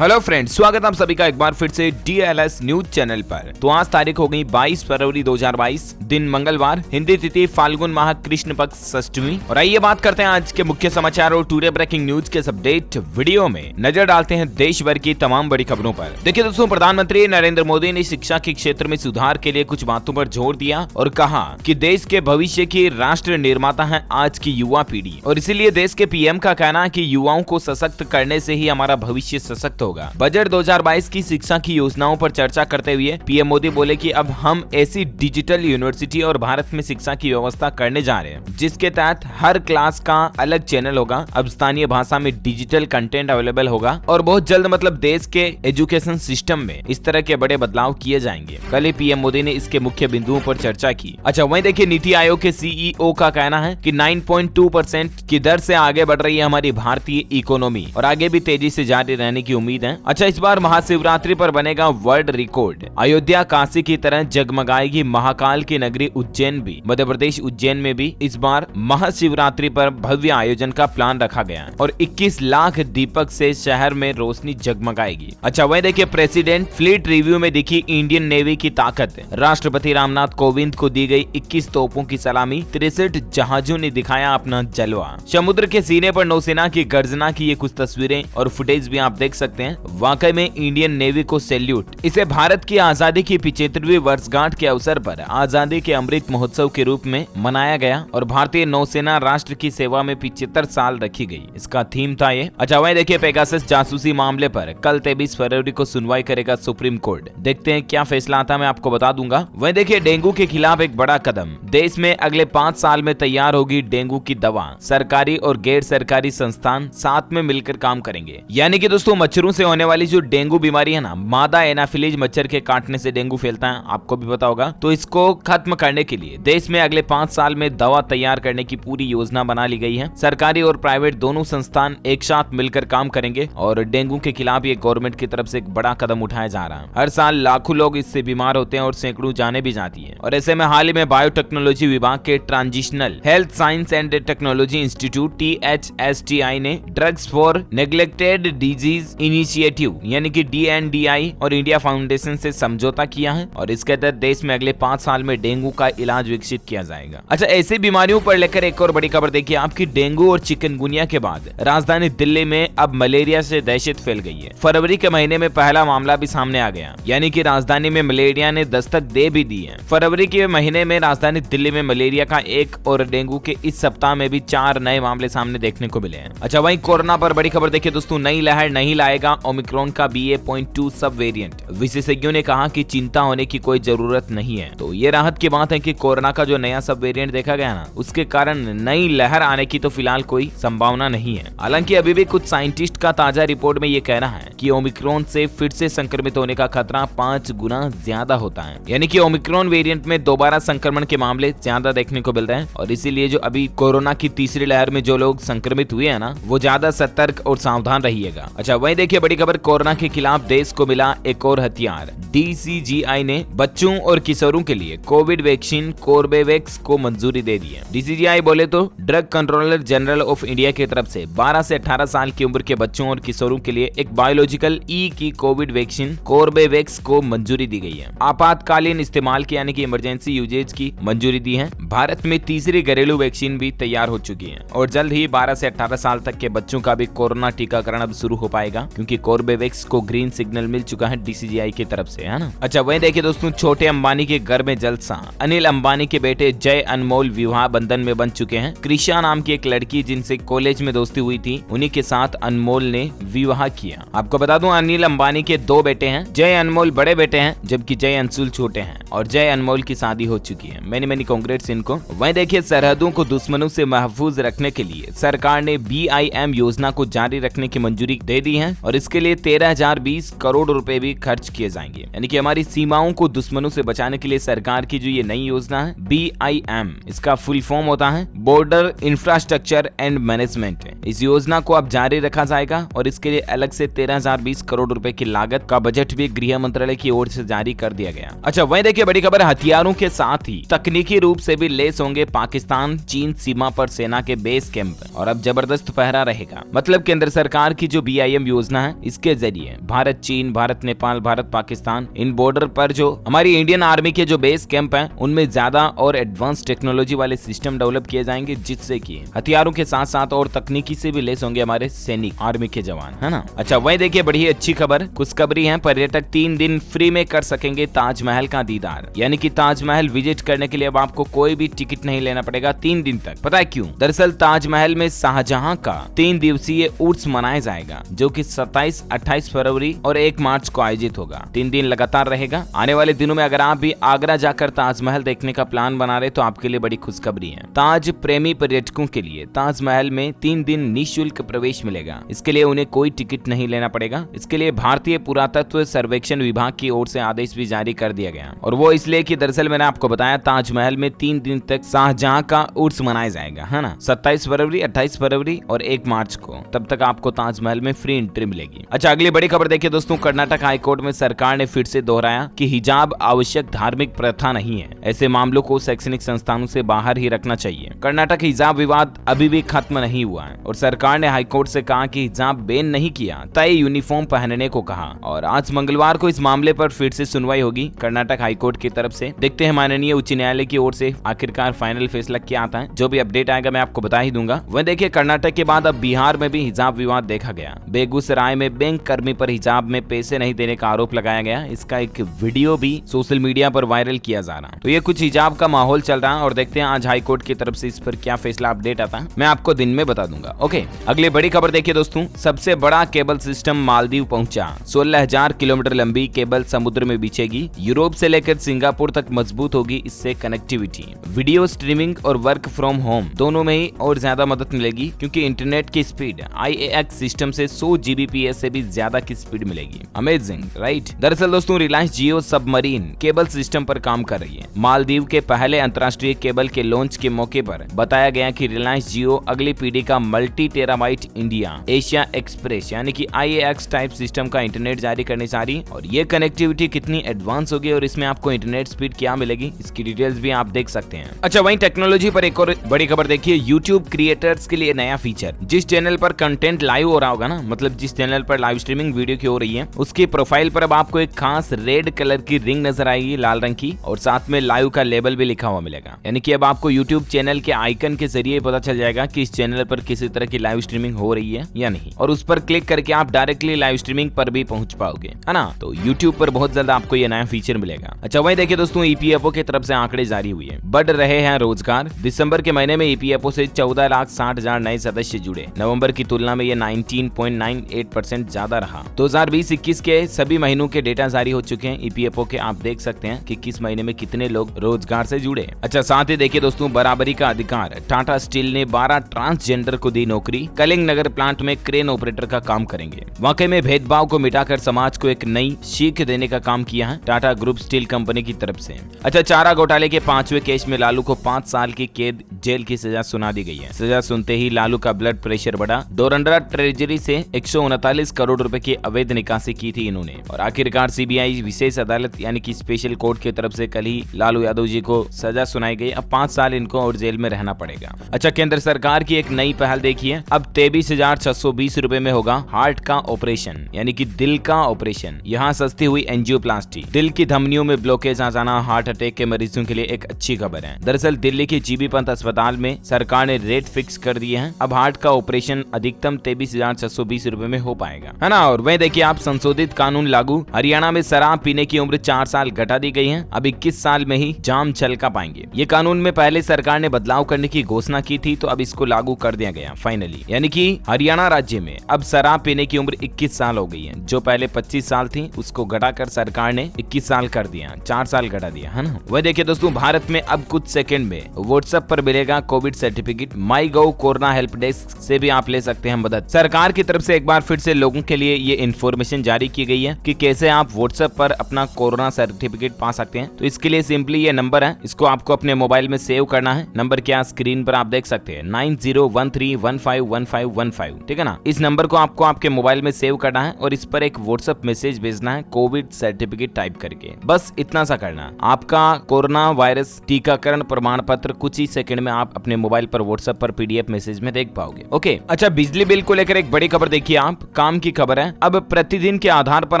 Hello friends, स्वागत है आप सभी का एक बार फिर से DLS न्यूज चैनल पर। तो आज तारीख हो गई 22 फरवरी 2022, दिन मंगलवार, हिंदी तिथि फाल्गुन माह कृष्ण पक्ष षष्ठमी। और आइए बात करते हैं आज के मुख्य समाचार और टुडे ब्रेकिंग न्यूज के अपडेट वीडियो में नजर डालते हैं देश भर की तमाम बड़ी खबरों पर। देखिए दोस्तों, प्रधानमंत्री नरेंद्र मोदी ने शिक्षा के क्षेत्र में सुधार के लिए कुछ बातों पर जोर दिया और कहा कि देश के भविष्य की राष्ट्र निर्माता है आज की युवा पीढ़ी, और इसीलिए देश के PM का कहना है कि युवाओं को सशक्त करने से ही हमारा भविष्य सशक्त होगा। बजट 2022 की शिक्षा की योजनाओं पर चर्चा करते हुए PM मोदी बोले कि अब हम ऐसी डिजिटल यूनिवर्सिटी और भारत में शिक्षा की व्यवस्था करने जा रहे हैं जिसके तहत हर क्लास का अलग चैनल होगा। अब स्थानीय भाषा में डिजिटल कंटेंट अवेलेबल होगा और बहुत जल्द मतलब देश के एजुकेशन सिस्टम में इस तरह के बड़े बदलाव किए जाएंगे। कल ही PM मोदी ने इसके मुख्य बिंदुओं पर चर्चा की। अच्छा, वहीं देखिए नीति आयोग के CEO का कहना है कि 9.2% की दर से आगे बढ़ रही है हमारी भारतीय इकोनॉमी और आगे भी तेजी से जारी रहने की उम्मीद है। अच्छा, इस बार महाशिवरात्रि पर बनेगा वर्ल्ड रिकॉर्ड। अयोध्या काशी की तरह जगमगाएगी महाकाल की नगरी उज्जैन भी। मध्य प्रदेश उज्जैन में भी इस बार महाशिवरात्रि पर भव्य आयोजन का प्लान रखा गया है और 21 लाख दीपक से शहर में रोशनी जगमगाएगी। अच्छा, वहीं देखिए प्रेसिडेंट फ्लीट रिव्यू में दिखी इंडियन नेवी की ताकत। राष्ट्रपति रामनाथ कोविंद को दी गई 21 तोपों की सलामी, 63 जहाजों ने दिखाया अपना जलवा। समुद्र के सीने पर नौसेना की गर्जना की ये कुछ तस्वीरें और फुटेज भी आप देख सकते हैं। वाकई में इंडियन नेवी को सैल्यूट। इसे भारत की आजादी की 75वीं वर्षगांठ के अवसर पर आजादी के अमृत महोत्सव के रूप में मनाया गया और भारतीय नौसेना राष्ट्र की सेवा में 75 साल रखी गई। इसका थीम था ये। अच्छा, वहीं देखिए पेगासस जासूसी मामले पर कल 23 फरवरी को सुनवाई करेगा सुप्रीम कोर्ट। देखते हैं क्या फैसला आता है, मैं आपको बता दूंगा। वहीं देखिए डेंगू के खिलाफ एक बड़ा कदम। देश में अगले 5 साल में तैयार होगी डेंगू की दवा। सरकारी और गैर सरकारी संस्थान साथ में मिलकर काम करेंगे। यानी कि दोस्तों मच्छरों से होने वाली जो डेंगू बीमारी है ना, मादा एनाफिलीज मच्छर के काटने से डेंगू फैलता है, आपको भी पता होगा। तो इसको खत्म करने के लिए देश में अगले 5 साल में दवा तैयार करने की पूरी योजना बना ली गई है। सरकारी और प्राइवेट दोनों संस्थान एक साथ मिलकर काम करेंगे और डेंगू के खिलाफ ये गवर्नमेंट की तरफ से एक बड़ा कदम उठाया जा रहा है। हर साल लाखों लोग इससे बीमार होते हैं और सैकड़ों जाने भी जाती है। और ऐसे में हाल ही में बायोटेक्नोलॉजी विभाग के transitional health science and technology institute THSTI ने drugs for neglected disease initiative यानी कि DNDI और इंडिया फाउंडेशन से समझौता किया है और इसके तहत देश में अगले 5 साल में डेंगू का इलाज विकसित किया जाएगा। अच्छा, ऐसी बीमारियों पर लेकर एक और बड़ी खबर देखिए आपकी। डेंगू और चिकनगुनिया के बाद राजधानी दिल्ली में अब मलेरिया से दहशत फैल गई है। फरवरी के महीने में पहला मामला भी सामने आ गया, यानी कि राजधानी में मलेरिया ने दस्तक दे भी दी है। फरवरी के महीने में राजधानी दिल्ली में मलेरिया का एक और डेंगू के इस सप्ताह में भी 4 नए मामले सामने देखने को मिले हैं। अच्छा, वहीं कोरोना पर बड़ी खबर देखिए दोस्तों, नई लहर नहीं लाएगा ओमिक्रॉन का BA.2 सब वेरिएंट। विशेषज्ञों ने कहा कि चिंता होने की कोई जरूरत नहीं है। तो ये राहत की बात है कि कोरोना का जो नया सब वेरिएंट देखा गया ना, उसके कारण नई लहर आने की तो फिलहाल कोई संभावना नहीं है। हालांकि अभी भी कुछ साइंटिस्ट का ताजा रिपोर्ट में ये कहना है कि ओमिक्रॉन से फिर से संक्रमित होने का खतरा 5 गुना ज्यादा होता है। यानी कि ओमिक्रॉन वेरिएंट में दोबारा संक्रमण के मामले ज्यादा देखने को मिल रहे हैं और इसीलिए जो अभी कोरोना की तीसरी लहर में जो लोग संक्रमित हुए हैं ना, वो ज्यादा सतर्क और सावधान रहिएगा। अच्छा, वहीं देखिए बड़ी खबर, कोरोना के खिलाफ देश को मिला एक और हथियार। DCGI ने बच्चों और किशोरों के लिए कोविड वैक्सीन कोर्बेवैक्स को मंजूरी दे दी है। DCGI बोले तो drug controller general of India की तरफ से 12 से 18 साल की उम्र के बच्चों और किशोरों के लिए एक बायोलॉजिकल की कोविड वैक्सीन कोर्बेवैक्स को मंजूरी दी गई है। आपातकालीन इस्तेमाल की यानी कि इमरजेंसी यूजेज की मंजूरी दी है। भारत में तीसरी घरेलू वैक्सीन भी तैयार हो चुकी है और जल्द ही 12 से 18 साल तक के बच्चों का भी कोरोना टीकाकरण अब शुरू हो पाएगा, क्योंकि कोर्बेवैक्स को ग्रीन सिग्नल मिल चुका है DCGI की तरफ से, है ना। अच्छा, वहीं देखिए दोस्तों, छोटे अंबानी के घर में जलसा। अनिल अंबानी के बेटे जय अनमोल विवाह बंधन में बन चुके हैं। कृषा नाम की एक लड़की जिनसे कॉलेज में दोस्ती हुई थी, उन्हीं के साथ अनमोल ने विवाह किया। आपको बता दूं, अनिल अंबानी के 2 बेटे हैं। जय अनमोल बड़े बेटे हैं जबकि जय अंशुल छोटे हैं और जय अनमोल की शादी हो चुकी है। मैनी कांग्रेट्स इनको। वहीं देखिए सरहदों को दुश्मनों से महफूज रखने के लिए सरकार ने BIM योजना को जारी रखने की मंजूरी दे दी है और इसके लिए 13,020 करोड़ रुपए भी खर्च किए जाएंगे। यानी कि हमारी सीमाओं को दुश्मनों से बचाने के लिए सरकार की जो ये नई योजना है BIM, इसका फुल फॉर्म होता है बॉर्डर इंफ्रास्ट्रक्चर एंड मैनेजमेंट। इस योजना को अब जारी रखा जाएगा और इसके लिए अलग से 13,020 करोड़ रुपए की लागत का बजट भी गृह मंत्रालय की ओर से जारी कर दिया गया। अच्छा, वहीं देखिए बड़ी खबर, हथियारों के साथ ही तकनीकी रूप से भी लेस होंगे पाकिस्तान चीन सीमा पर सेना के बेस कैंप, और अब जबरदस्त पहरा रहेगा। मतलब केंद्र सरकार की जो BIM योजना है, इसके जरिए भारत चीन, भारत नेपाल, भारत पाकिस्तान, इन बॉर्डर पर जो हमारी इंडियन आर्मी के जो बेस कैंप हैं, उनमें ज्यादा और एडवांस टेक्नोलॉजी वाले सिस्टम डेवलप किए जाएंगे, जिससे कि हथियारों के साथ साथ और तकनीकी से भी लेस होंगे हमारे सैनिक आर्मी के जवान, है ना। अच्छा, वही देखिए बड़ी अच्छी खबर, खुशखबरी है, पर्यटक 3 दिन फ्री में कर सकेंगे ताजमहल का दीदार। यानी कि ताजमहल विजिट करने के लिए अब आपको कोई भी टिकट नहीं लेना पड़ेगा 3 दिन तक। पता है क्यों? दरअसल ताजमहल में शाहजहां का 3 दिवसीय उर्स मनाया जाएगा, जो कि 27, 28 फरवरी और 1 मार्च को आयोजित होगा। 3 दिन लगातार रहेगा। आने वाले दिनों में अगर आप भी आगरा जाकर ताजमहल देखने का प्लान बना रहे तो आपके लिए बड़ी खुशखबरी है। ताज प्रेमी पर्यटकों के लिए ताजमहल में 3 दिन निःशुल्क प्रवेश मिलेगा। इसके लिए उन्हें कोई टिकट नहीं लेना पड़ेगा। इसके लिए भारतीय पुरातत्व सर्वेक्षण विभाग की ओर से आदेश भी जारी कर दिया गया, और वो इसलिए कि दरअसल मैंने आपको बताया ताजमहल में 3 दिन तक शाहजहां का उर्स मनाया जाएगा, है ना। 27 फरवरी, 28 फरवरी और 1 मार्च को, तब तक आपको ताजमहल में फ्री एंट्री मिलेगी। अच्छा, अगली बड़ी खबर देखिए दोस्तों, कर्नाटक हाईकोर्ट में सरकार ने फिर से दोहराया कि हिजाब आवश्यक धार्मिक प्रथा नहीं है। ऐसे मामलों को शैक्षणिक संस्थानों से बाहर ही रखना चाहिए। कर्नाटक हिजाब विवाद अभी भी खत्म नहीं हुआ है, और सरकार ने हाईकोर्ट से कहा कि हिजाब बैन नहीं किया, तय यूनिफॉर्म पहनने को कहा। और आज मंगलवार को इस मामले पर फिर से सुनवाई होगी कर्नाटक हाईकोर्ट की तरफ से। देखते हैं माननीय उच्च न्यायालय की ओर से आखिरकार फाइनल फैसला क्या आता है। जो भी अपडेट आएगा मैं आपको बता ही दूंगा। वह देखिए, कर्नाटक के बाद अब बिहार में भी हिजाब विवाद देखा गया। बेगूसराय में बैंक कर्मी पर हिजाब में पैसे नहीं देने का आरोप लगाया गया। इसका एक वीडियो भी सोशल मीडिया पर वायरल किया जा रहा है। तो ये कुछ हिजाब का माहौल चल रहा है, और देखते हैं आज हाईकोर्ट की तरफ से इस पर क्या फैसला अपडेट आता है, मैं आपको दिन में बता दूंगा। ओके, अगली बड़ी खबर देखिए दोस्तों, सबसे बड़ा केबल सिस्टम मालदीव पहुंचा। 16,000 किलोमीटर लंबी केबल समुद्र में बिछेगी। यूरोप से लेकर सिंगापुर तक मजबूत होगी इससे कनेक्टिविटी। वीडियो स्ट्रीमिंग और वर्क फ्रॉम होम दोनों में ही और ज्यादा मदद मिलेगी, क्योंकि इंटरनेट की स्पीड IAX सिस्टम से 100 Gbps से भी ज्यादा की स्पीड मिलेगी। Amazing, right. दरअसल दोस्तों, रिलायंस जियो सबमरीन केबल सिस्टम पर काम कर रही है। मालदीव के पहले अंतर्राष्ट्रीय केबल के लॉन्च के मौके पर बताया गया कि रिलायंस जियो अगली पीढ़ी का multi terabyte India Asia express यानी कि IAX टाइप सिस्टम का इंटरनेट जारी करने जा रही, और ये कनेक्टिविटी कितनी एडवांस होगी और इसमें आपको इंटरनेट स्पीड क्या मिलेगी, इसकी डिटेल्स भी आप देख सकते हैं। अच्छा, वहीं टेक्नोलॉजी पर एक और बड़ी खबर देखिए, YouTube क्रिएटर्स के लिए नया फीचर। जिस चैनल पर कंटेंट लाइव हो रहा होगा ना, मतलब जिस चैनल पर लाइव स्ट्रीमिंग वीडियो की हो रही है, उसकी प्रोफाइल पर अब आपको एक खास रेड कलर की रिंग नजर आएगी, लाल रंग की, और साथ में लाइव का लेबल भी लिखा हुआ मिलेगा। यानी कि अब आपको YouTube चैनल के आइकन के जरिए पता चल जाएगा कि इस चैनल पर किसी तरह की लाइव स्ट्रीमिंग हो रही है या नहीं, और उस पर क्लिक करके आप डायरेक्टली लाइव स्ट्रीमिंग पर भी पहुंच पाओगे, है ना। तो YouTube पर बहुत जल्द आपको ये नया फीचर मिलेगा। अच्छा, वही देखिए दोस्तों, EPFO की तरफ से आंकड़े जारी हुए हैं। बढ़ रहे हैं रोजगार। दिसंबर के महीने में EPFO से 14,60,000 नए सदस्य जुड़े। नवंबर की तुलना में ये 19.98% ज्यादा रहा। 2020-21 के सभी महीनों के डेटा जारी हो चुके हैं EPFO के। आप देख सकते हैं कि किस महीने में कितने लोग रोजगार से जुड़े। अच्छा, साथ ही देखिए दोस्तों, बराबरी का अधिकार। टाटा स्टील ने 12 ट्रांसजेंडर को दी नौकरी। कलिंग नगर प्लांट में क्रेन ऑपरेटर का काम करेंगे। वाकई में भेदभाव को मिटाकर समाज को एक नई सीख देने का काम किया है टाटा ग्रुप स्टील कंपनी की तरफ से। अच्छा, चारा घोटाले के 5वें केस में लालू को 5 साल की कैद जेल की सजा सुना दी गई है। सजा सुनते ही लालू का ब्लड प्रेशर बढ़ा। डोरंडरा ट्रेजरी से 139 करोड़ रुपए की अवैध निकासी की थी इन्होंने, और आखिरकार CBI विशेष अदालत यानी कि स्पेशल कोर्ट की तरफ से कल ही लालू यादव जी को सजा सुनाई गई। अब 5 साल इनको और जेल में रहना पड़ेगा। अच्छा, केंद्र सरकार की एक नई पहल देखिए, अब 23,620 रुपए में होगा हार्ट का ऑपरेशन, यानी कि दिल का ऑपरेशन। यहाँ सस्ती हुई एंजियोप्लास्टी। दिल की धमनियों में ब्लॉकेज आ जाना हार्ट अटैक के मरीजों के लिए एक अच्छी खबर है। दरअसल दिल्ली के GB पंत अस्पताल में सरकार ने रेट फिक्स कर दिए हैं। अब हार्ट का ऑपरेशन अधिकतम 23,620 रुपए में हो पाएगा, है ना। और वह देखिए, आप संशोधित कानून लागू। हरियाणा में शराब पीने की उम्र 4 साल घटा दी गई है। अब 21 साल में ही जाम छलका पाएंगे। ये कानून में पहले सरकार ने बदलाव करने की घोषणा की थी, तो अब इसको लागू कर दिया गया फाइनली। यानी कि हरियाणा राज्य में अब शराब पीने की उम्र 21 साल हो गई है। जो पहले 25 साल थी उसको घटाकर सरकार ने 21 साल कर दिया, 4 साल घटा दिया, है ना। वह देखिए दोस्तों, भारत में अब कुछ सेकंड में व्हाट्सएप पर मिलेगा Covid certificate. MyGov corona help desk से भी आप ले सकते हैं मदद। सरकार की तरफ से एक बार फिर से लोगों के लिए ये इन्फॉर्मेशन जारी की गई है कि कैसे आप व्हाट्सएप पर अपना कोरोना सर्टिफिकेट पा सकते हैं। तो इसके लिए सिंपली ये नंबर है, इसको आपको अपने मोबाइल में सेव करना है। नंबर क्या स्क्रीन पर आप देख सकते हैं, 9013151515, ठीक है ना। इस नंबर को आपको आपके मोबाइल में सेव करना है और इस पर एक व्हाट्सएप मैसेज भेजना है कोविड सर्टिफिकेट टाइप करके। बस इतना सा करना, आपका कोरोना वायरस टीकाकरण प्रमाण पत्र कुछ ही सेकंड में आप अपने मोबाइल पर व्हाट्सएप पर पीडीएफ मैसेज में देख पाओगे। ओके, अच्छा, बिजली बिल को लेकर एक बड़ी खबर देखिए आप, काम की खबर है। अब प्रतिदिन के आधार पर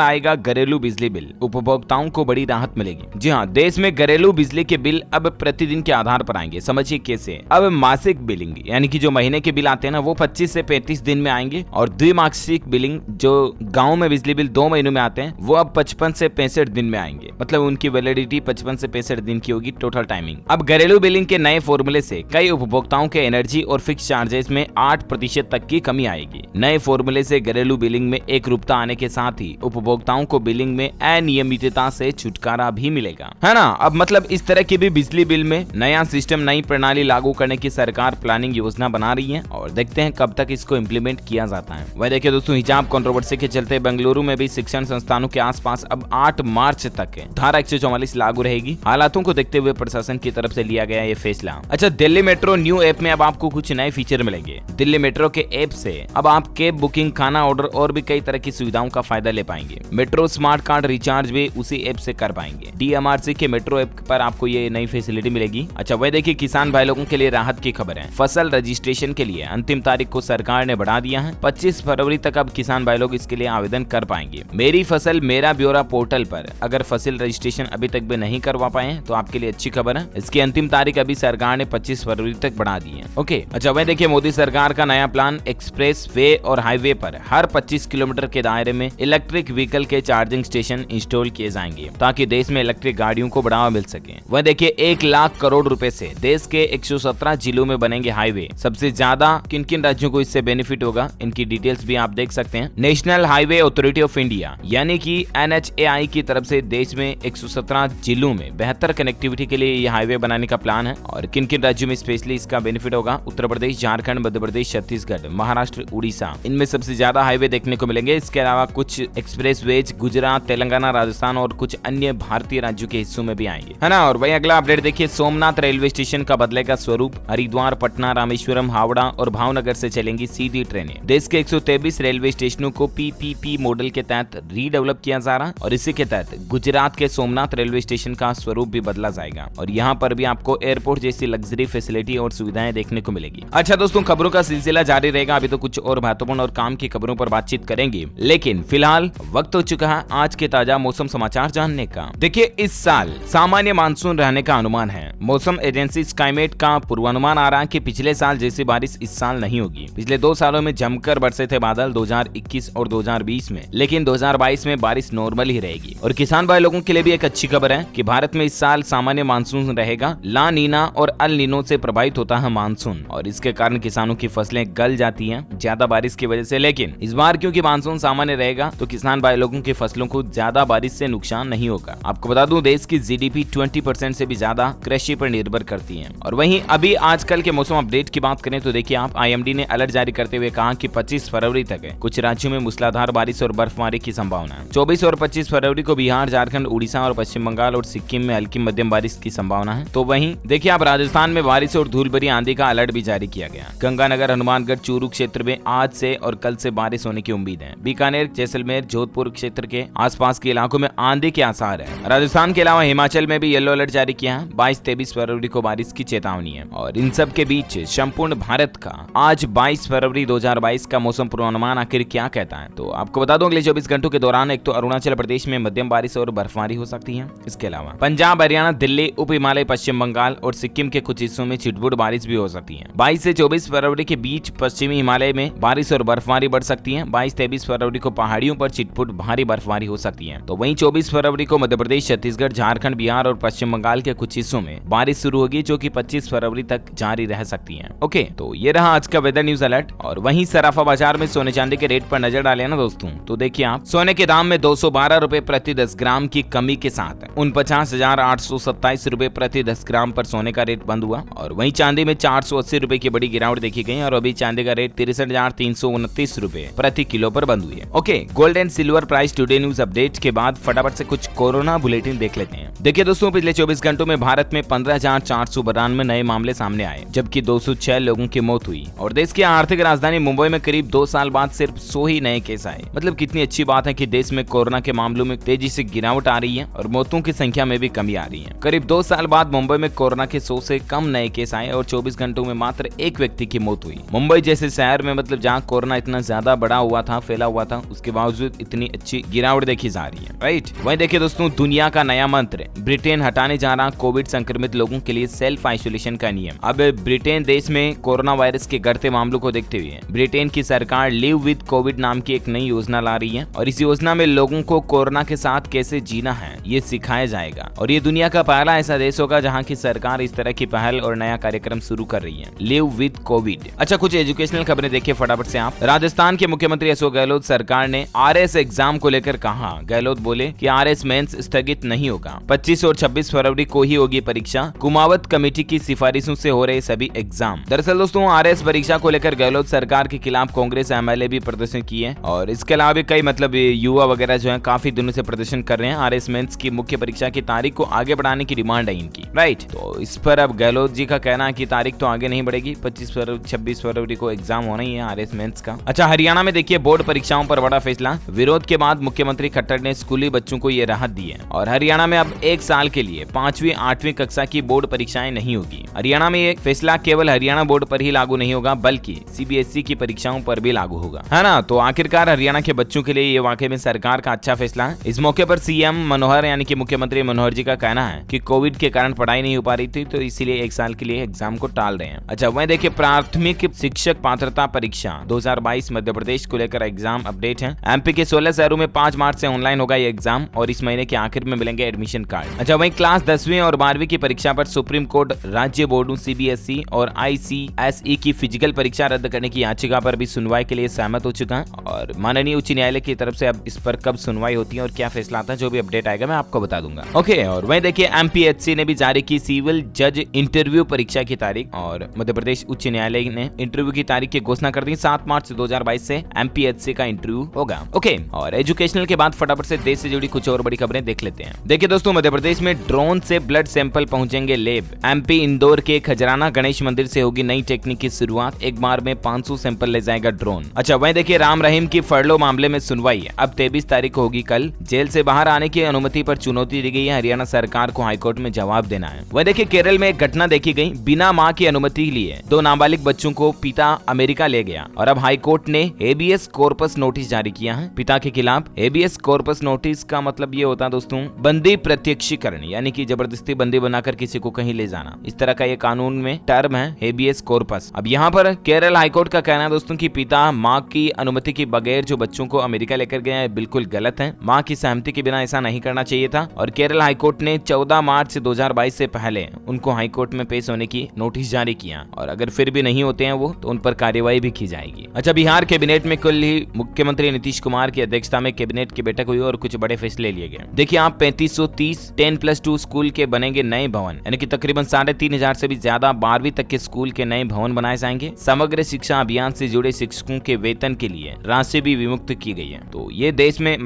आएगा घरेलू बिजली बिल, उपभोक्ताओं को बड़ी राहत मिलेगी। जी हाँ, देश में घरेलू बिजली के बिल अब प्रतिदिन के आधार पर आएंगे। समझिए कैसे। अब मासिक बिलिंग यानी कि जो महीने के बिल आते हैं ना, वो 25 से 35 दिन में आएंगे, और द्विमासिक बिलिंग जो गाँव में बिजली बिल 2 महीनों में आते हैं, वो अब 55 से 65 दिन में आएंगे। मतलब उनकी वैलिडिटी 55 से 65 दिन की होगी टोटल टाइमिंग। अब घरेलू बिलिंग के नए फॉर्मूले से कई उपभोक्ताओं के एनर्जी और फिक्स चार्जेस में 8% तक की कमी आएगी। नए फॉर्मूले से घरेलू बिलिंग में एकरूपता आने के साथ ही उपभोक्ताओं को बिलिंग में अनियमितता से छुटकारा भी मिलेगा, है ना। अब मतलब इस तरह की भी बिजली बिल में नया सिस्टम, नई प्रणाली लागू करने की सरकार प्लानिंग योजना बना रही है, और देखते हैं कब तक इसको इम्प्लीमेंट किया जाता है। वह देखिए दोस्तों, हिजाब कंट्रोवर्सी के चलते बेंगलुरु में भी शिक्षण संस्थानों के आसपास अब 8 मार्च तक धारा 144 लागू रहेगी। हालातों को देखते हुए प्रशासन की तरफ से लिया गया ये फैसला। अच्छा, दिल्ली मेट्रो न्यू ऐप में अब आपको कुछ नए फीचर मिलेंगे। दिल्ली मेट्रो के ऐप से अब आप कैब बुकिंग, खाना ऑर्डर और भी कई तरह की सुविधाओं का फायदा ले पाएंगे। मेट्रो स्मार्ट कार्ड रिचार्ज भी उसी ऐप से कर पाएंगे। डीएमआरसी के मेट्रो ऐप पर आपको ये नई फैसिलिटी मिलेगी। अच्छा, वह देखिए, किसान भाई लोगों के लिए राहत की खबर है। फसल रजिस्ट्रेशन के लिए अंतिम तारीख को सरकार ने बढ़ा दिया है। 25 फरवरी तक अब किसान भाई लोग इसके लिए आवेदन कर पाएंगे। मेरी फसल मेरा ब्यौरा पोर्टल पर अगर फसल रजिस्ट्रेशन अभी तक भी नहीं करवा पाए तो आपके लिए अच्छी खबर है। इसकी अंतिम तारीख अभी सरकार ने 25 फरवरी तक बढ़ा दी है। ओके, अच्छा, वह देखिए, मोदी सरकार का नया प्लान, एक्सप्रेस वे और हाईवे पर हर 25 किलोमीटर के दायरे में इलेक्ट्रिक व्हीकल के चार्जिंग स्टेशन इंस्टॉल किए जाएंगे, ताकि देश में इलेक्ट्रिक गाड़ियों को बढ़ावा मिल सके। वह देखिए, 1 लाख करोड़ रुपए से देश के 117 जिलों में बनेंगे हाईवे। सबसे ज्यादा किन किन राज्यों को इससे बेनिफिट होगा, इनकी डिटेल्स भी आप देख सकते हैं। National highway authority of India यानी कि NHAI की तरफ से देश में 117 जिलों में बेहतर कनेक्टिविटी के लिए यह हाईवे बनाने का प्लान है। और किन किन राज्यों में स्पेशली इसका बेनिफिट होगा, उत्तर प्रदेश, झारखंड, मध्य प्रदेश, छत्तीसगढ़, महाराष्ट्र, उड़ीसा, इनमें सबसे ज्यादा हाईवे देखने को मिलेंगे। इसके अलावा कुछ एक्सप्रेस वेज गुजरात, तेलंगाना, राजस्थान और कुछ अन्य भारतीय राज्यों के हिस्सों में भी आएंगे, है ना। और वही अगला अपडेट देखिए, सोमनाथ रेलवे स्टेशन का बदलेगा स्वरूप। हरिद्वार, पटना, रामेश्वरम, हावड़ा और भावनगर से चलेंगी सीधी ट्रेनें। देश के 123 रेलवे स्टेशनों को PPP मॉडल के तहत रीडेवलप किया जा रहा है, और इसी के तहत गुजरात के सोमनाथ रेलवे स्टेशन का स्वरूप भी बदला जाएगा, और यहाँ पर भी आपको एयरपोर्ट जैसी लग्जरी फैसिलिटी और सुविधाएं देखने को मिलेगी। अच्छा दोस्तों, खबरों का सिलसिला जारी रहेगा। अभी तो कुछ और महत्वपूर्ण और काम की खबरों पर बातचीत करेंगे, लेकिन फिलहाल वक्त हो चुका है आज के ताजा मौसम समाचार जानने का। देखिए, इस साल सामान्य मानसून रहने का अनुमान है। मौसम एजेंसी स्काईमेट का पूर्वानुमान आ रहा है कि पिछले साल जैसी बारिश इस साल नहीं होगी। पिछले 2 सालों में जमकर बरसे थे बादल 2021 और 2020 में, लेकिन 2022 में बारिश नॉर्मल ही रहेगी। और किसान भाई लोगों के लिए भी एक अच्छी खबर है कि भारत में इस साल सामान्य मानसून रहेगा। ला नीना और अल नीनो से प्रभावित होता है मानसून, और इसके कारण किसानों की फसलें गल जाती हैं ज्यादा बारिश की वजह से। लेकिन इस बार क्योंकि मानसून सामान्य रहेगा तो किसान भाई लोगों की फसलों को ज्यादा बारिश से नुकसान नहीं होगा। आपको बता दूं, देश की GDP 20% से भी ज्यादा कृषि पर निर्भर करती है। और वहीं अभी आजकल के मौसम अपडेट की बात करें तो देखिए आप, IMD ने अलर्ट जारी करते हुए कहा कि 25 फरवरी तक कुछ राज्यों में मूसलाधार बारिश और बर्फबारी की संभावना है। 24 और 25 फरवरी को बिहार, झारखंड, उड़ीसा और पश्चिम बंगाल और सिक्किम में हल्की मध्यम बारिश की संभावना है। तो वहीं देखिए आप, राजस्थान में बारिश और धूल भरी आंधी का अलर्ट भी जारी किया गया। गंगानगर, हनुमानगढ़, चूरू क्षेत्र में आज से और कल से बारिश होने की उम्मीद है। बीकानेर, जैसलमेर, जोधपुर क्षेत्र के आसपास के इलाकों में आंधी के आसार है। राजस्थान के अलावा हिमाचल में भी येलो अलर्ट जारी किया है। 22-23 फरवरी को बारिश की चेतावनी है। और इन सब के बीच संपूर्ण भारत का आज 22 फरवरी 2022 का मौसम पूर्वानुमान आखिर क्या कहता है, तो आपको बता दूं, अगले 24 घंटों के दौरान एक तो अरुणाचल प्रदेश में मध्यम बारिश और बर्फबारी हो सकती है। इसके अलावा पंजाब, हरियाणा, दिल्ली, उप हिमालय, पश्चिम बंगाल और सिक्किम के कुछ हिस्सों में छिटपुट बारिश भी हो सकती है। 22 से 24 फरवरी के बीच पश्चिमी हिमालय में बारिश और बर्फबारी बढ़ सकती है। 22-23 फरवरी को पहाड़ियों पर छिटपुट भारी बर्फबारी हो सकती है। तो वहीं 24 फरवरी को मध्य प्रदेश, छत्तीसगढ़, झारखंड, बिहार और पश्चिम बंगाल के कुछ हिस्सों में बारिश शुरू होगी, जो कि 25 फरवरी तक जारी रह सकती है। ओके, तो ये रहा आज का वेदर न्यूज अलर्ट। और वहीं सराफा बाजार में सोने चांदी के रेट पर नजर डाले ना दोस्तों, तो देखिए आप, सोने के दाम में 212 रुपए प्रति 10 ग्राम की कमी के साथ 49,827 रुपए प्रति 10 ग्राम पर सोने का रेट बंद हुआ। और वहीं चांदी में 480 रुपए की बड़ी गिरावट देखी गई और अभी चांदी का रेट 63,329 रुपए प्रति किलो पर बंद हुई है। Okay, gold and silver price today news update के बाद फटाफट से कुछ कोरोना बुलेटिन देख लेते हैं। देखिए दोस्तों, पिछले 24 घंटों में भारत में 15,492 नए मामले सामने आए, जबकि 206 लोगों की मौत हुई। और देश की आर्थिक राजधानी मुंबई में करीब 2 साल बाद सिर्फ 100 ही नए केस आए। मतलब कितनी अच्छी बात है कि देश में कोरोना के मामलों में तेजी से गिरावट आ रही है और मौतों की संख्या में भी कमी आ रही है। करीब 2 साल बाद मुंबई में कोरोना के 100 से कम नए केस आए और 24 घंटों में मात्र एक व्यक्ति की मौत हुई। मुंबई जैसे शहर में मतलब जहाँ कोरोना इतना ज्यादा बड़ा हुआ था, फैला हुआ था, उसके बावजूद इतनी अच्छी गिरावट देखी जा रही है, राइट। वहीं देखिए दोस्तों, दुनिया का नया मंत्र, ब्रिटेन हटाने जा रहा कोविड संक्रमित लोगों के लिए सेल्फ आइसोलेशन का नियम। अब ब्रिटेन देश में कोरोना वायरस के बढ़ते मामलों को देखते हुए ब्रिटेन की सरकार लिव विद कोविड नाम की एक नई योजना ला रही है और इस योजना में लोगों को कोरोना के साथ कैसे जीना है ये सिखाया जाएगा और ये दुनिया का पहला ऐसा देश होगा जहां की सरकार इस तरह की पहल और नया कार्यक्रम शुरू कर रही है, लिव विद कोविड। अच्छा, कुछ एजुकेशनल खबरें देखिए फटाफट से आप। राजस्थान के मुख्यमंत्री अशोक गहलोत सरकार ने आरएस एग्जाम को लेकर कहा। गहलोत बोले कि आरएस मेंस स्थगित नहीं होगा, 25 और 26 फरवरी को ही होगी परीक्षा। कुमावत कमेटी की सिफारिशों से हो रहे सभी एग्जाम। दरअसल दोस्तों, आरएस परीक्षा को लेकर गहलोत सरकार के खिलाफ कांग्रेस एमएलए भी प्रदर्शन किए और इसके अलावा भी कई मतलब युवा वगैरह जो है काफी दिनों से प्रदर्शन कर रहे हैं। आरएस मेंस की मुख्य परीक्षा की तारीख को आगे बढ़ाने की डिमांड है इनकी, राइट। तो इस पर अब गहलोत जी का कहना है कि तारीख तो आगे नहीं बढ़ेगी, 26 फरवरी को एग्जाम होना ही है आरएस मेंस का। अच्छा, हरियाणा में देखिए बोर्ड परीक्षाओं पर बड़ा फैसला। विरोध के बाद मुख्यमंत्री खट्टर ने स्कूली बच्चों को ये राहत दी है और हरियाणा में अब 1 साल के लिए 5वीं 8वीं कक्षा की बोर्ड परीक्षाएं नहीं होगी। हरियाणा में ये फैसला केवल हरियाणा बोर्ड पर ही लागू नहीं होगा बल्कि सीबीएसई की परीक्षाओं पर भी लागू होगा, है ना। तो आखिरकार हरियाणा के बच्चों के लिए ये वाकई में सरकार का अच्छा फैसला है। इस मौके पर सीएम मनोहर यानी कि मुख्यमंत्री मनोहर जी का कहना है कि कोविड के कारण पढ़ाई नहीं हो पा रही थी तो इसीलिए 1 साल के लिए एग्जाम को टाल रहे हैं। अच्छा, वहीं देखिए प्राथमिक शिक्षक पात्रता परीक्षा 2022 मध्य प्रदेश को लेकर एग्जाम अपडेट है। एमपी के 16 शहरों में 5 मार्च से ऑनलाइन होगा ये एग्जाम और इस महीने के आखिर में मिलेंगे एडमिशन कार्ड। अच्छा, वहीं क्लास 10वीं और 12वीं की परीक्षा पर सुप्रीम कोर्ट राज्य बोर्डों सीबीएसई और आईसीएसई की फिजिकल परीक्षा रद्द करने की याचिका पर भी सुनवाई के लिए सहमत हो चुका है और माननीय उच्च न्यायालय की तरफ से अब इस पर कब सुनवाई होती है और क्या फैसला आता है, जो भी अपडेट आएगा मैं आपको बता दूंगा। ओके, और वहीं देखिए एमपीएचसी ने भी जारी की सिविल जज इंटरव्यू परीक्षा की तारीख और मध्य प्रदेश उच्च न्यायालय ने इंटरव्यू की तारीख की घोषणा कर दी। 7 मार्च 2022 से एमपीएचसी का इंटरव्यू होगा। ओके, और एजुकेशनल के बाद फटाफट से देश से जुड़ी कुछ और बड़ी खबरें देख लेते हैं। देखिए दोस्तों, मध्य प्रदेश में ड्रोन से ब्लड सैंपल पहुंचेंगे लैब। एमपी इंदौर के खजराना गणेश मंदिर से होगी नई टेक्निक की शुरुआत। एक बार में 500 सैंपल ले जाएगा ड्रोन। अच्छा, वहीं देखिए राम रहीम की फरलो मामले में सुनवाई अब 23 तारीख को होगी कल। जेल से बाहर आने की अनुमति पर चुनौती दी गई है, हरियाणा सरकार को हाईकोर्ट में जवाब देना है। वहीं देखिए केरल में एक घटना देखी गई, बिना मां की अनुमति लिए 2 नाबालिग बच्चों को पिता अमेरिका ले गया और अब हाईकोर्ट ने हेबियस कॉर्पस नोटिस जारी किया है पिता के खिलाफ। हेबियस कॉर्पस नोटिस का मतलब ये होता है दोस्तों बंदी प्रत्यक्षीकरण, यानी कि जबरदस्ती बंदी बनाकर किसी को कहीं ले जाना। इस तरह का ये कानून में टर्म है हेबियस कॉर्पस। अब यहाँ पर केरल हाईकोर्ट का कहना है दोस्तों कि पिता माँ की अनुमति के बगैर जो बच्चों को अमेरिका लेकर गया है बिल्कुल गलत है। माँ की सहमति के बिना ऐसा नहीं करना चाहिए था और केरल हाईकोर्ट ने 14 मार्च 2022 से पहले उनको हाईकोर्ट में पेश होने की नोटिस जारी किया और अगर फिर भी नहीं होते हैं वो तो उन पर कार्यवाही भी की जाएगी। अच्छा, बिहार कैबिनेट में कल ही मुख्यमंत्री नीतीश कुमार की अध्यक्षता में कैबिनेट की बैठक हुई और कुछ बड़े फैसले लिए गए। देखिए आप 3530 10+2 स्कूल के बनेंगे नए भवन, यानी कि तकरीबन 3500 से भी ज्यादा 12वीं तक के स्कूल के नए भवन बनाए जाएंगे। समग्र शिक्षा अभियान से जुड़े शिक्षकों के वेतन के लिए राशि भी विमुक्त की गई है। तो ये देश में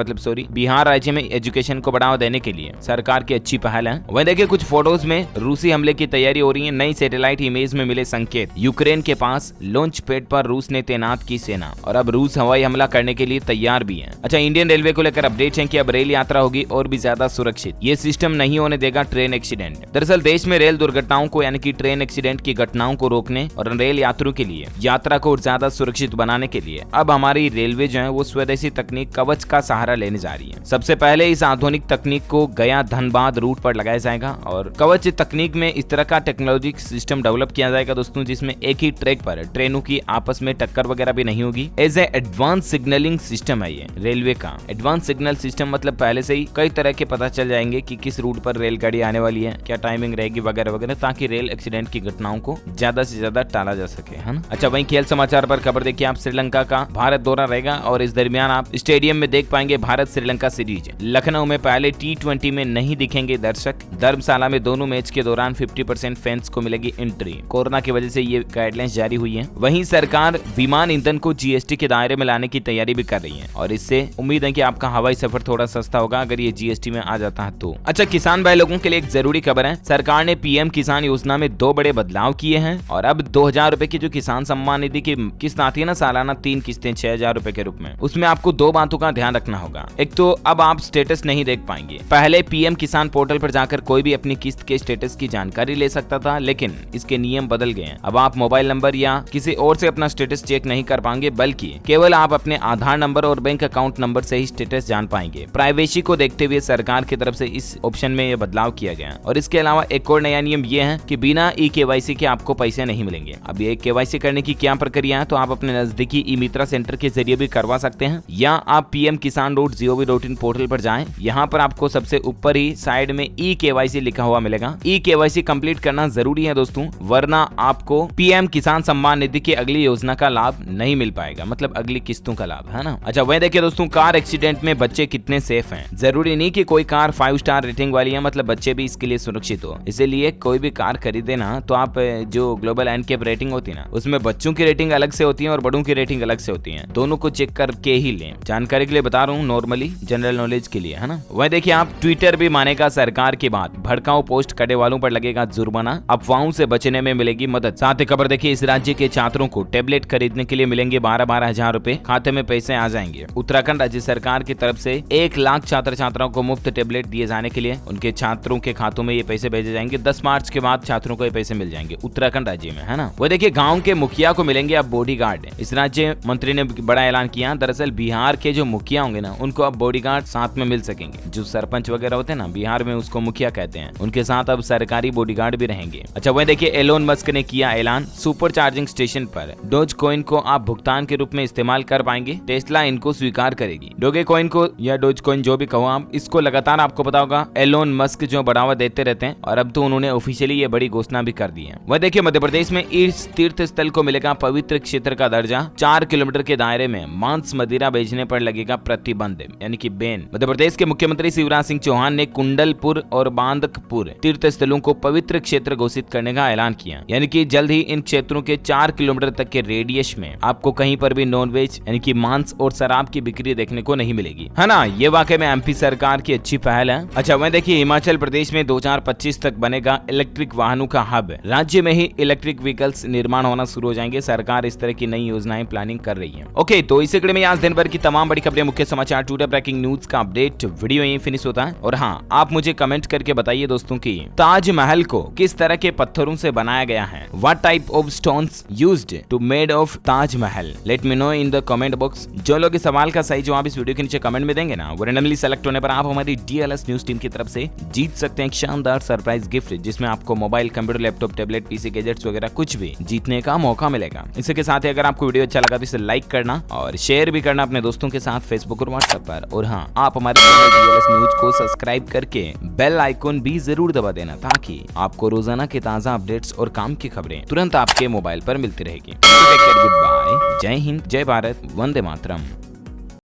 बिहार राज्य में एजुकेशन को बढ़ावा देने के लिए सरकार की अच्छी पहल है। वहीं देखिए कुछ फोटोज में रूसी हमले की तैयारी हो रही है। नई सैटेलाइट इमेज में मिले संकेत, यूक्रेन के पास लॉन्च पैड पर रूस ने तैनात की सेना और अब रूस हवाई हमला करने के लिए तैयार भी है। अच्छा, इंडियन रेलवे को लेकर अपडेट है कि अब रेल यात्रा होगी और भी ज्यादा सुरक्षित। ये सिस्टम नहीं होने देगा ट्रेन एक्सीडेंट। दरअसल देश में रेल दुर्घटनाओं को यानी कि ट्रेन एक्सीडेंट की घटनाओं को रोकने और रेल यात्रियों के लिए यात्रा को ज्यादा सुरक्षित बनाने के लिए अब हमारी रेलवे जो है वो स्वदेशी तकनीक कवच का सहारा लेने जा रही है। सबसे पहले इस आधुनिक तकनीक को गया धनबाद रूट पर लगाया जाएगा और कवच तकनीक में इस तरह का टेक्नोलॉजी सिस्टम डेवलप किया जाएगा दोस्तों जिसमें एक ही ट्रैक पर ट्रेनों की आपस में टक्कर वगैरह भी नहीं होगी। As a advance signalling system है ये रेलवे का। एडवांस सिग्नल सिस्टम मतलब पहले से ही कई तरह के पता चल जाएंगे कि किस रूट पर रेलगाड़ी आने वाली है, क्या टाइमिंग रहेगी वगैरह वगैरह, ताकि रेल एक्सीडेंट की घटनाओं को ज्यादा से ज्यादा टाला जा सके, है ना। अच्छा, वहीं खेल समाचार पर खबर देखिए आप, श्रीलंका का भारत दौरा रहेगा और इस दरमियान आप स्टेडियम में देख पाएंगे भारत श्रीलंका सीरीज। लखनऊ में पहले T20 में नहीं दिखेंगे दर्शक। धर्मशाला में दोनों मैच के दौरान 50% फैंस को मिलेगी एंट्री। कोरोना की वजह से ये गाइडलाइंस जारी हुई है। वहीं सरकार विमान ईंधन को जीएसटी के दायरे में लाने की तैयारी भी कर रही है और इससे उम्मीद है कि आपका हवाई सफर थोड़ा सस्ता होगा अगर ये जीएसटी में आ जाता है तो। अच्छा, किसान भाई लोगों के लिए एक जरूरी खबर है। सरकार ने पीएम किसान योजना में 2 बड़े बदलाव किए हैं और अब 2000 रुपए की जो किसान सम्मान निधि की किस्त आती है ना सालाना 3 किस्तें 6000 रुपए के रूप में, उसमें आपको 2 बातों का ध्यान रखना होगा। एक तो अब आप स्टेटस नहीं देख पाएंगे पाएंगे। पहले पीएम किसान पोर्टल पर जाकर कोई भी अपनी किस्त के स्टेटस की जानकारी ले सकता था, लेकिन इसके नियम बदल गए हैं। अब आप मोबाइल नंबर या किसी और से अपना स्टेटस चेक नहीं कर पाएंगे, बल्कि केवल आप अपने आधार नंबर और बैंक अकाउंट नंबर से ही स्टेटस जान पाएंगे। प्राइवेसी को देखते हुए सरकार की तरफ से इस ऑप्शन में ये बदलाव किया गया। और इसके अलावा एक और नया नियम ये है कि बिना ई-केवाईसी के आपको पैसे नहीं मिलेंगे। अब ये केवाईसी करने की क्या प्रक्रिया है, तो आप अपने नजदीकी ई मित्रा सेंटर के जरिए भी करवा सकते हैं, या आप pmkisan.gov.in पोर्टल पर जाएं। यहाँ पर आपको सबसे ऊपर ही साइड में ई-केवाईसी लिखा हुआ मिलेगा। ई-केवाईसी कंप्लीट करना जरूरी है दोस्तों, वरना आपको पीएम किसान सम्मान निधि की अगली योजना का लाभ नहीं मिल पाएगा, मतलब अगली किस्तों का लाभ, है ना। अच्छा, वह देखिए दोस्तों, कार एक्सीडेंट में बच्चे कितने सेफ हैं। जरूरी नहीं कि कोई कार 5 स्टार रेटिंग वाली है, मतलब बच्चे भी इसके लिए सुरक्षित हो। इसीलिए कोई भी कार खरीदे ना, तो आप जो ग्लोबल एनकैप रेटिंग होती है ना, उसमें बच्चों की रेटिंग अलग से होती है और बड़ों की रेटिंग अलग से होती है। दोनों को चेक करके ही लें। जानकारी के लिए बता रहा हूँ, नॉर्मली जनरल नॉलेज के लिए, है ना। वह देखिए, आप ट्विटर भी मानेगा सरकार की बात, भड़काऊ पोस्ट करने वालों पर लगेगा जुर्माना, अफवाहों से बचने में मिलेगी मदद। साथ ही खबर देखिए, इस राज्य के छात्रों को टेबलेट खरीदने के लिए मिलेंगे 12-12 हजार रुपए, खाते में पैसे आ जाएंगे। उत्तराखंड राज्य सरकार की तरफ से 1 लाख छात्र छात्राओं को मुफ्त टेबलेट दिए जाने के लिए उनके छात्रों के खातों में ये पैसे भेजे जाएंगे। 10 मार्च के बाद छात्रों को ये पैसे मिल जाएंगे उत्तराखंड राज्य में, है ना। वो देखिए, गाँव के मुखिया को मिलेंगे अब बॉडीगार्ड। इस राज्य मंत्री ने बड़ा ऐलान किया। दरअसल बिहार के जो मुखिया होंगे ना, उनको अब बॉडीगार्ड साथ में मिल सकेंगे। जो सरपंच वगैरह होते हैं ना, बिहार में उसको मुखिया कहते हैं, उनके साथ अब सरकारी बॉडीगार्ड भी रहेंगे। अच्छा, वह देखिए, एलोन मस्क ने किया ऐलान, सुपर चार्जिंग स्टेशन पर डोज कॉइन को आप भुगतान के रूप में इस्तेमाल कर पाएंगे। टेस्ला इनको स्वीकार करेगी। डोगे कॉइन को या डोज कॉइन जो भी कहो आप, इसको लगातार आपको पता होगा एलोन मस्क जो बढ़ावा देते रहते हैं, और अब तो उन्होंने ऑफिशियली ये बड़ी घोषणा भी कर दी है। वह देखिए, मध्य प्रदेश में इस तीर्थ स्थल को मिलेगा पवित्र क्षेत्र का दर्जा। 4 किलोमीटर के दायरे में मांस मदिरा बेचने पर लगेगा प्रतिबंध, यानी कि बैन। मध्य प्रदेश के मुख्यमंत्री शिवराज सिंह चौहान ने कुंडलपुर और बांदकपुर तीर्थ स्थलों को पवित्र क्षेत्र घोषित करने का ऐलान किया, यानी कि जल्द ही इन क्षेत्रों के 4 किलोमीटर तक के रेडियस में आपको कहीं पर भी नॉनवेज यानी कि मांस और शराब की बिक्री देखने को नहीं मिलेगी, है ना। ये वाकई में एमपी सरकार की अच्छी पहल है। अच्छा, वह देखिए, हिमाचल प्रदेश में 2025 तक बनेगा इलेक्ट्रिक वाहनों का हब। राज्य में ही इलेक्ट्रिक व्हीकल्स निर्माण होना शुरू हो जाएंगे। सरकार इस तरह की नई योजनाएं प्लानिंग कर रही है। ओके, तो इसी कड़ी में आज दिन भर की तमाम बड़ी खबरें, मुख्य समाचार, टुडे ब्रेकिंग न्यूज का अपडेट वीडियो यहीं फिनिश होता है। और हाँ, आप मुझे कमेंट करके बताइए दोस्तों की ताजमहल को किस तरह के पत्थरों से बनाया गया है। What type of stones used to made of Taj Mahal? Let me know in the comment box। जो लोग इस सवाल का सही जवाब इस वीडियो के नीचे कमेंट में देंगे ना, वो रैंडमली सेलेक्ट होने पर आप हमारी DLS न्यूज टीम की तरफ से जीत सकते हैं एक शानदार सरप्राइज गिफ्ट, जिसमें आपको mobile, computer, laptop, tablet, PC, gadgets वगैरह कुछ भी जीतने का मौका मिलेगा। इसी के साथ ही अगर आपको वीडियो अच्छा लगा तो इसे लाइक करना और शेयर भी करना अपने दोस्तों के साथ फेसबुक और व्हाट्सएप पर। और हाँ, आप हमारे चैनल DLS न्यूज को सब्सक्राइब करके बेल आइकन भी जरूर दबा देना, ताकि आपको रोजाना के ताजा अपडेट्स और काम की खबरें तुरंत आपके मोबाइल पर मिलती रहेगी। गुड बाय, जय हिंद, जय भारत, वंदे मातरम।